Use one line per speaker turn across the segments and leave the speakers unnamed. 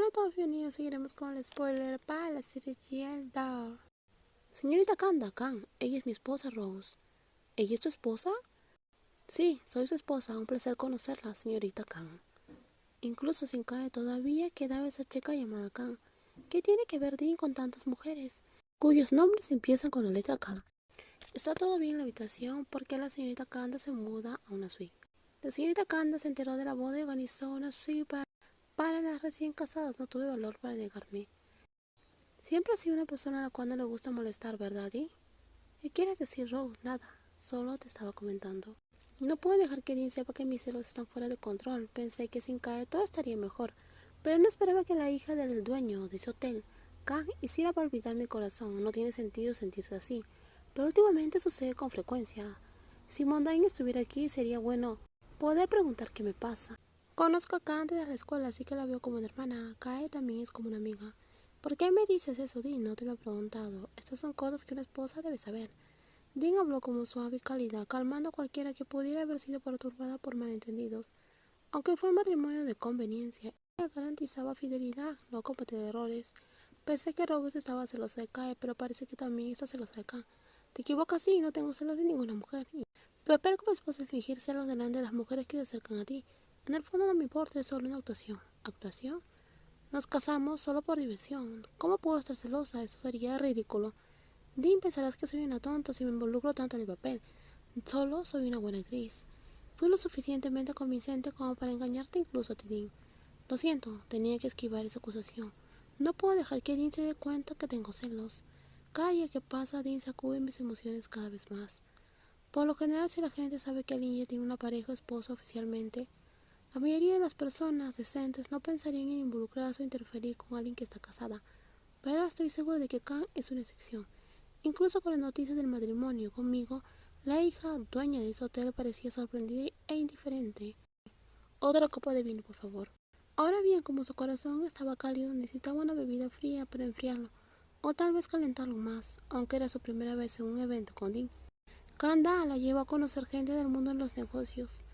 Hola a todos, bienvenidos. Seguiremos con el spoiler para la serie Yelda. Señorita Khan, ella es mi esposa Rose. ¿Ella es tu esposa? Sí, soy su esposa. Un placer conocerla, señorita Khan. Incluso sin caer todavía quedaba esa chica llamada Khan. ¿Qué tiene que ver Dean con tantas mujeres, cuyos nombres empiezan con la letra K? Está todo bien en la habitación porque la señorita Kanda se muda a una suite. La señorita Kanda se enteró de la boda y organizó una suite para las recién casadas. No tuve valor para negarme. Siempre ha sido una persona a la cual no le gusta molestar, ¿verdad, Dean? ¿Qué quieres decir, Rose? Nada, solo te estaba comentando. No puedo dejar que Dean sepa que mis celos están fuera de control. Pensé que sin caer todo estaría mejor, pero no esperaba que la hija del dueño de ese hotel, Khan, hiciera palpitar mi corazón. No tiene sentido sentirse así, pero últimamente sucede con frecuencia. Si Mondain estuviera aquí, sería bueno poder preguntar qué me pasa. Conozco a Khan desde la escuela, así que la veo como una hermana. Kae también es como una amiga. ¿Por qué me dices eso, Dean? No te lo he preguntado. Estas son cosas que una esposa debe saber. Dean habló como suave y cálida, calmando a cualquiera que pudiera haber sido perturbada por malentendidos. Aunque fue un matrimonio de conveniencia, ella garantizaba fidelidad, no cometer errores. Pensé que Rose estaba celosa de Kae, pero parece que también está celosa de Khan. Te equivocas, sí, no tengo celos de ninguna mujer. Mi papel como esposa es fingir celos delante de las mujeres que se acercan a ti. En el fondo no me importa, es solo una actuación. ¿Actuación? Nos casamos solo por diversión. ¿Cómo puedo estar celosa? Eso sería ridículo. Dean, pensarás que soy una tonta si me involucro tanto en el papel. Solo soy una buena actriz. Fui lo suficientemente convincente como para engañarte incluso a ti, Dean. Lo siento, tenía que esquivar esa acusación. No puedo dejar que Dean se dé cuenta que tengo celos. Cada día que pasa, Dean sacude mis emociones cada vez más. Por lo general, si la gente sabe que alguien ya tiene una pareja o esposa oficialmente, la mayoría de las personas decentes no pensarían en involucrarse o interferir con alguien que está casada, pero estoy seguro de que Khan es una excepción. Incluso con las noticias del matrimonio conmigo, la hija dueña de ese hotel parecía sorprendida e indiferente. Otra copa de vino, por favor. Ahora bien, como su corazón estaba cálido, necesitaba una bebida fría para enfriarlo, o tal vez calentarlo más, aunque era su primera vez en un evento con Dean. Kanda la llevó a conocer gente del mundo en los negocios.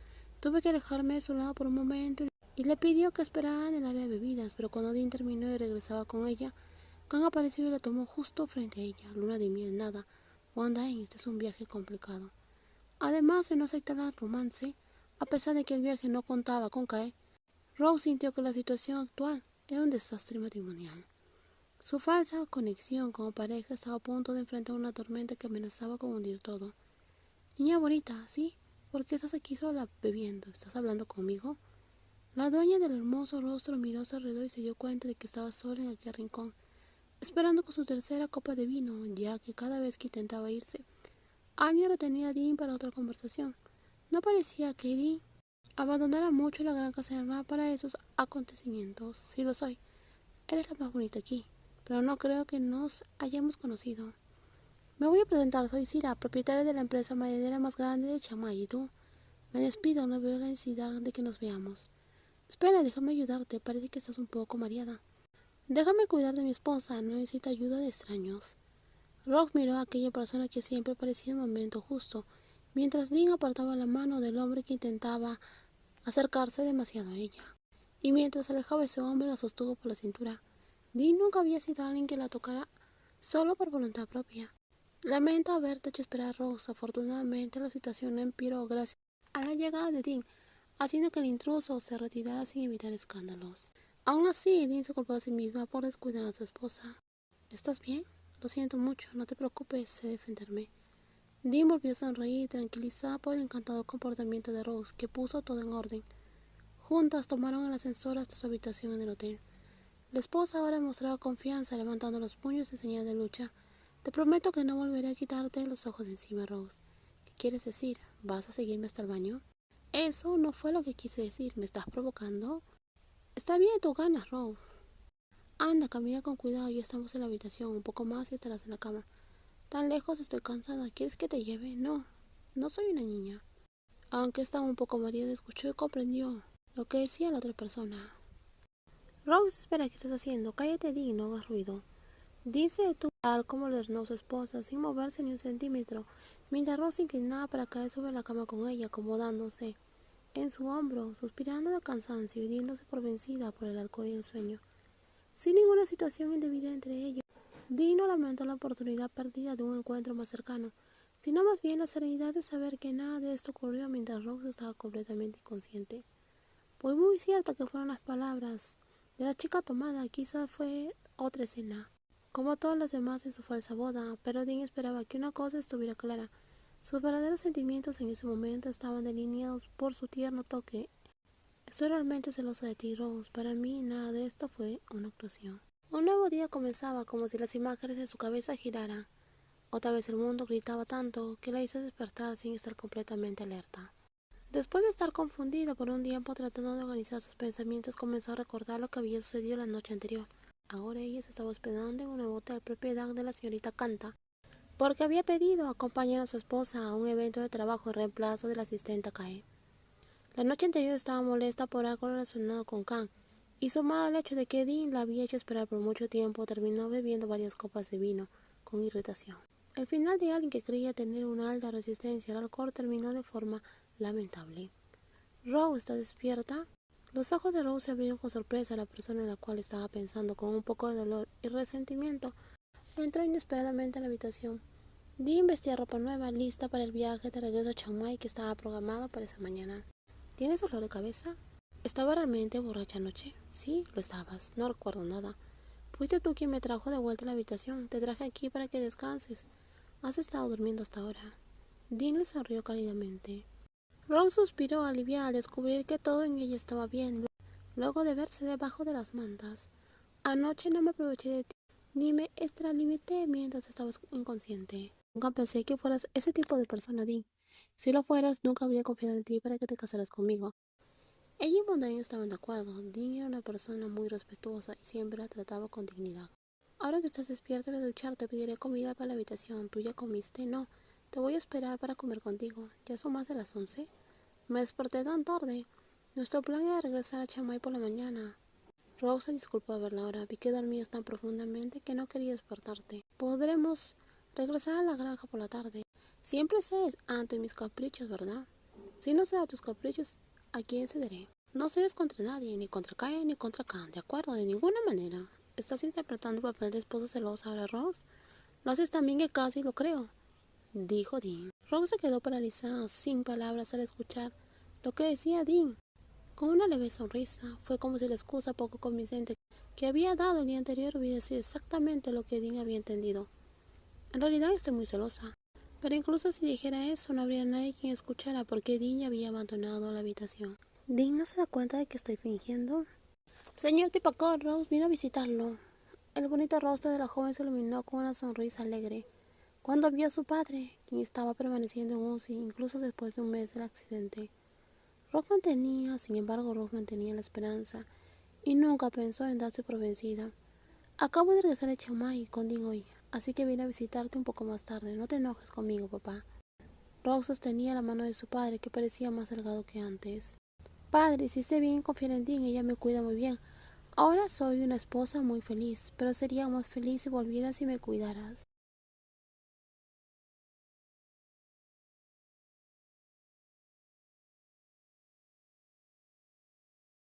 Tuve que alejarme de su lado por un momento y le pidió que esperara en el área de bebidas, pero cuando Dean terminó y regresaba con ella, Khan apareció y la tomó justo frente a ella. Luna de miel, nada. Wanda, este es un viaje complicado. Además de no aceptar el romance, a pesar de que el viaje no contaba con Kae, Rose sintió que la situación actual era un desastre matrimonial. Su falsa conexión como pareja estaba a punto de enfrentar una tormenta que amenazaba con hundir todo. Niña bonita, ¿sí? ¿Por qué estás aquí sola bebiendo? ¿Estás hablando conmigo? La dueña del hermoso rostro miró a su alrededor y se dio cuenta de que estaba sola en aquel rincón, esperando con su tercera copa de vino, ya que cada vez que intentaba irse, alguien retenía a Dean para otra conversación. No parecía que Dean abandonara mucho la gran caserna para esos acontecimientos. Sí lo soy. Eres la más bonita aquí, pero no creo que nos hayamos conocido. Me voy a presentar, soy Sira, propietaria de la empresa maderera más grande de Chiang ¿y tú? Me despido, no veo la necesidad de que nos veamos. Espera, déjame ayudarte, parece que estás un poco mareada. Déjame cuidar de mi esposa, no necesito ayuda de extraños. Rock miró a aquella persona que siempre parecía el momento justo, mientras Dean apartaba la mano del hombre que intentaba acercarse demasiado a ella. Y mientras alejaba ese hombre la sostuvo por la cintura. Dean nunca había sido alguien que la tocara solo por voluntad propia. Lamento haberte hecho esperar, Rose. Afortunadamente la situación empeoró gracias a la llegada de Dean, haciendo que el intruso se retirara sin evitar escándalos. Aún así, Dean se culpó a sí misma por descuidar a su esposa. ¿Estás bien? Lo siento mucho, no te preocupes, sé defenderme. Dean volvió a sonreír, tranquilizada por el encantador comportamiento de Rose, que puso todo en orden. Juntas tomaron el ascensor hasta su habitación en el hotel. La esposa ahora mostraba confianza, levantando los puños en señal de lucha. Te prometo que no volveré a quitarte los ojos de encima, Rose. ¿Qué quieres decir? ¿Vas a seguirme hasta el baño? Eso no fue lo que quise decir. ¿Me estás provocando? Está bien, tú ganas, Rose. Anda, camina con cuidado, ya estamos en la habitación. Un poco más y estarás en la cama. Tan lejos, estoy cansada. ¿Quieres que te lleve? No, no soy una niña. Aunque estaba un poco mareada, escuchó y comprendió lo que decía la otra persona. Rose, espera, ¿qué estás haciendo? Cállate, Dean, no hagas ruido. Dean se detuvo tal como le ordenó su esposa, sin moverse ni un centímetro, mientras Rose se inclinaba para caer sobre la cama con ella, acomodándose en su hombro, suspirando de cansancio y diéndose por vencida por el alcohol y el sueño. sin ninguna situación indebida entre ellos. Dean no lamentó la oportunidad perdida de un encuentro más cercano, sino más bien la serenidad de saber que nada de esto ocurrió mientras Rose estaba completamente inconsciente. Pues muy cierto que fueron las palabras de la chica tomada, quizá fue otra escena, como todas las demás en su falsa boda, pero Dean esperaba que una cosa estuviera clara. Sus verdaderos sentimientos en ese momento estaban delineados por su tierno toque. Estoy realmente celosa de ti, Rose. Para mí nada de esto fue una actuación. Un nuevo día comenzaba, como si las imágenes de su cabeza giraran. Otra vez el mundo gritaba tanto que la hizo despertar sin estar completamente alerta. Después de estar confundida por un tiempo tratando de organizar sus pensamientos, comenzó a recordar lo que había sucedido la noche anterior. Ahora ella se estaba hospedando en un nuevo hotel propiedad de la señorita Canta, porque había pedido acompañar a su esposa a un evento de trabajo en reemplazo del asistente Kae. La noche anterior estaba molesta por algo relacionado con Kang, y sumado al hecho de que Dean la había hecho esperar por mucho tiempo, terminó bebiendo varias copas de vino con irritación. El final de alguien que creía tener una alta resistencia al alcohol terminó de forma lamentable. «Rose, ¿estás despierta?» Los ojos de Rose se abrieron con sorpresa. La persona en la cual estaba pensando con un poco de dolor y resentimiento entró inesperadamente a la habitación. Dean vestía ropa nueva, lista para el viaje de regreso a Chiang Mai que estaba programado para esa mañana. ¿Tienes dolor de cabeza? ¿Estaba realmente borracha anoche? Sí, lo estabas. No recuerdo nada. Fuiste tú quien me trajo de vuelta a la habitación. Te traje aquí para que descanses. ¿Has estado durmiendo hasta ahora? Dean le sonrió cálidamente. Ron suspiró aliviada al descubrir que todo en ella estaba bien, luego de verse debajo de las mantas. Anoche no me aproveché de ti, ni me extralimité mientras estabas inconsciente. Nunca pensé que fueras ese tipo de persona, Dean. Si lo fueras, nunca habría confiado en ti para que te casaras conmigo. Ella y Montaña estaban de acuerdo. Dean era una persona muy respetuosa y siempre la trataba con dignidad. Ahora que estás despierta, voy a ducharte, pediré comida para la habitación. ¿Tú ya comiste? No. Te voy a esperar para comer contigo. ¿Ya son más de las 11? Me desperté tan tarde. Nuestro plan era regresar a Chiang Mai por la mañana. Rose se disculpó de ver la hora. Vi que dormías tan profundamente que no quería despertarte. Podremos regresar a la granja por la tarde. Siempre cedes ante mis caprichos, ¿verdad? Si no cedo a tus caprichos, ¿a quién cederé? No cedes contra nadie, ni contra Kae ni contra Khan, ¿de acuerdo? De ninguna manera. ¿Estás interpretando el papel de esposa celosa ahora, Rose? Lo haces tan bien que casi lo creo, dijo Dean. Rose se quedó paralizada, sin palabras al escuchar lo que decía Dean. Con una leve sonrisa, fue como si la excusa poco convincente que había dado el día anterior hubiera sido exactamente lo que Dean había entendido. En realidad estoy muy celosa. Pero incluso si dijera eso, no habría nadie quien escuchara porque Dean ya había abandonado la habitación. ¿Dean no se da cuenta de que estoy fingiendo? Señor Tipacor, Rose vino a visitarlo. El bonito rostro de la joven se iluminó con una sonrisa alegre cuando vio a su padre, quien estaba permaneciendo en UCI incluso después de un mes del accidente. Sin embargo, Rose mantenía la esperanza y nunca pensó en darse por vencida. Acabo de regresar a Chiang Mai con Dean hoy, así que vine a visitarte un poco más tarde. No te enojes conmigo, papá. Rose sostenía la mano de su padre, que parecía más delgado que antes. Padre, hiciste bien en confiar en Dean, ella me cuida muy bien. Ahora soy una esposa muy feliz, pero sería más feliz si volvieras y me cuidaras.